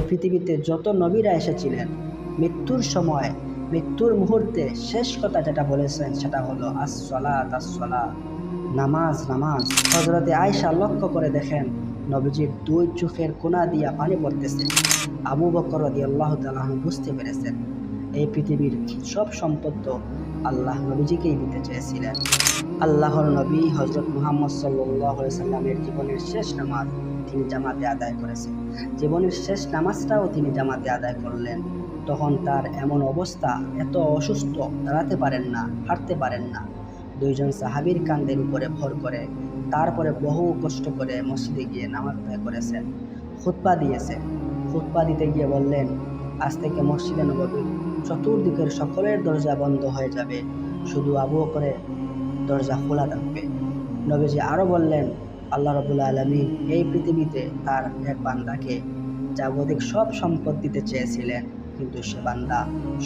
পৃথিবীতে যত নবীরা এসেছিলেন মৃত্যুর সময়, মৃত্যুর মুহূর্তে শেষ কথা যেটা বলেছেন সেটা হলো আসসালাত আসসালাত, নামাজ নামাজ। হযরতে আয়েশা লক্ষ্য করে দেখেন নবীজির দুই চোখের কোনা দিয়া পানি পড়তেছে। আবু বকর রাদিয়াল্লাহু তাআলা আনহু বুঝতে পেরেছেন এই পৃথিবীর সব সম্পদ তো আল্লাহ নবীজিকেই দিতে চেয়েছিলেন। আল্লাহর নবী হযরত মুহাম্মদ সাল্লাল্লাহু আলাইহি সাল্লামের জীবনের শেষ নামাজ তিনি জামাতে আদায় করেছেন। জীবনের শেষ নামাজটাও তিনি জামাতে আদায় করলেন। তখন তার এমন অবস্থা, এত অসুস্থ, দাঁড়াতে পারেন না, হাঁটতে পারেন না। দুইজন সাহাবীর কাঁধের উপরে ভর করে তারপরে বহু কষ্ট করে মসজিদে গিয়ে নামাজ আদায় করেছেন। খুতবা দিয়েছেন। খুতবা দিতে গিয়ে বললেন, আজ থেকে মসজিদে নববীর চতুর্দিকের সকলের দরজা বন্ধ হয়ে যাবে, শুধু আবু বকরের দরজা খোলা থাকবে। নবীজি আরও বললেন, আল্লাহ রাব্বুল আলামিন এই পৃথিবীতে তার এক বান্দাকে জাগতিক সব সম্পদ দিতে চেয়েছিলেন, কিন্তু সে বান্দা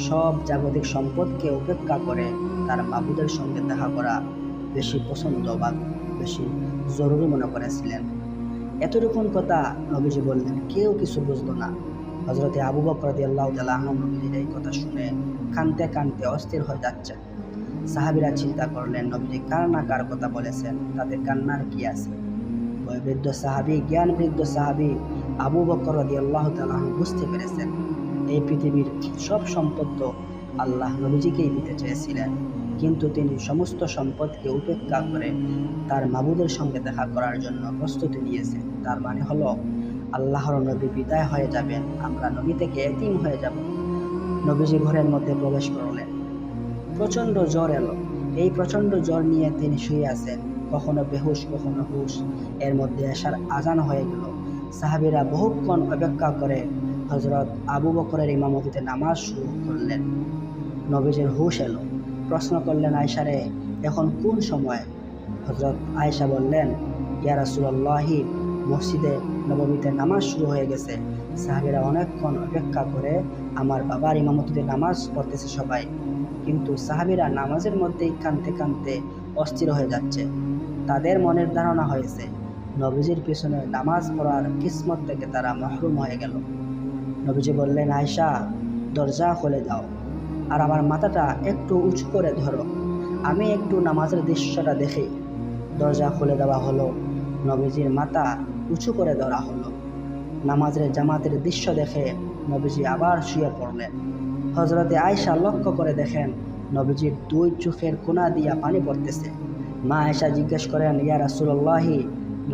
সব জাগতিক সম্পদকে উপেক্ষা করে তার মাবুদের সঙ্গে দেখা করা বেশি পছন্দ বা বেশি জরুরি মনে করেছিলেন। এতটুকুন কথা নবীজি বললেন, কেউ কিছু বুঝলো না। হযরতে আবু বকর রাদিয়াল্লাহু তাআলা আনহু নবীজির এই কথা শুনে কাঁদতে কাঁদতে অস্থির হয়ে যাচ্ছেন। সাহাবীরা চিন্তা করলেন নবীজি কার না কার কথা বলেছেন, তাতে কান্নার কি আছে। বয়োবৃদ্ধ সাহাবী, জ্ঞানবৃদ্ধ সাহাবী আবু বকর রাদিয়াল্লাহু তাআলা আনহু বুঝতে পেরেছেন এই পৃথিবীর সব সম্পদ তো আল্লাহ নবীজিকেই দিতে চেয়েছিলেন, কিন্তু তিনি সমস্ত সম্পদকে উপেক্ষা করে তার মাবুদের সঙ্গে দেখা করার জন্য প্রস্তুতি নিয়েছেন। তার মানে হলো আল্লাহর নবী বিদায় হয়ে যাবেন, আমরা নবী থেকে এতিম হয়ে যাব। নবীজি ঘরের মধ্যে প্রবেশ করলেন। প্রচণ্ড জ্বর এলো। এই প্রচণ্ড জ্বর নিয়ে তিনি শুয়ে আছেন, কখনো বেহুশ কখনো হুশ। এর মধ্যে এশার আজান হয়ে গেল। সাহাবীরা বহুক্ষণ অপেক্ষা করে হযরত আবু বকরের ইমামতিতে নামাজ শুরু করলেন। নবীজির হুশ এলো। প্রশ্ন করলেন, আয়েশারে এখন কোন সময়? হযরত আয়েশা বললেন, ইয়া রাসূলুল্লাহি, মসজিদে নববীতে নামাজ শুরু হয়ে গেছে। সাহাবীরা অনেকক্ষণ অপেক্ষা করে আমার বাবার ইমামতিতে নামাজ পড়তেছে সবাই, কিন্তু সাহাবীরা নামাজের মধ্যেই কাঁদতে কাঁদতে অস্থির হয়ে যাচ্ছে। তাদের মনের ধারণা হয়েছে নবীজির পিছনে নামাজ পড়ার কিসমত থেকে তারা মাহরুম হয়ে গেল। নবীজি বললেন, আয়েশা দরজা খুলে দাও, আর আমার মাথাটা একটু উঁচু করে ধরো, আমি একটু নামাজের দৃশ্যটা দেখি। দরজা খুলে দেওয়া হলো। নবীজির মাথা উঁচু করে ধরা হলো। নামাজের জামাতের দৃশ্য দেখে নবীজি আবার শুয়ে পড়লেন। হযরতে আয়েশা লক্ষ্য করে দেখেন নবীজির দুই চোখের কোনা দিয়া পানি পড়তেছে। মা আয়েশা জিজ্ঞেস করেন, ইয়া রাসূলুল্লাহি,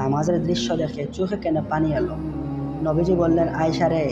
নামাজের দৃশ্য দেখে চোখে কেন পানি এলো? নবীজি বললেন, আয়েশা রে,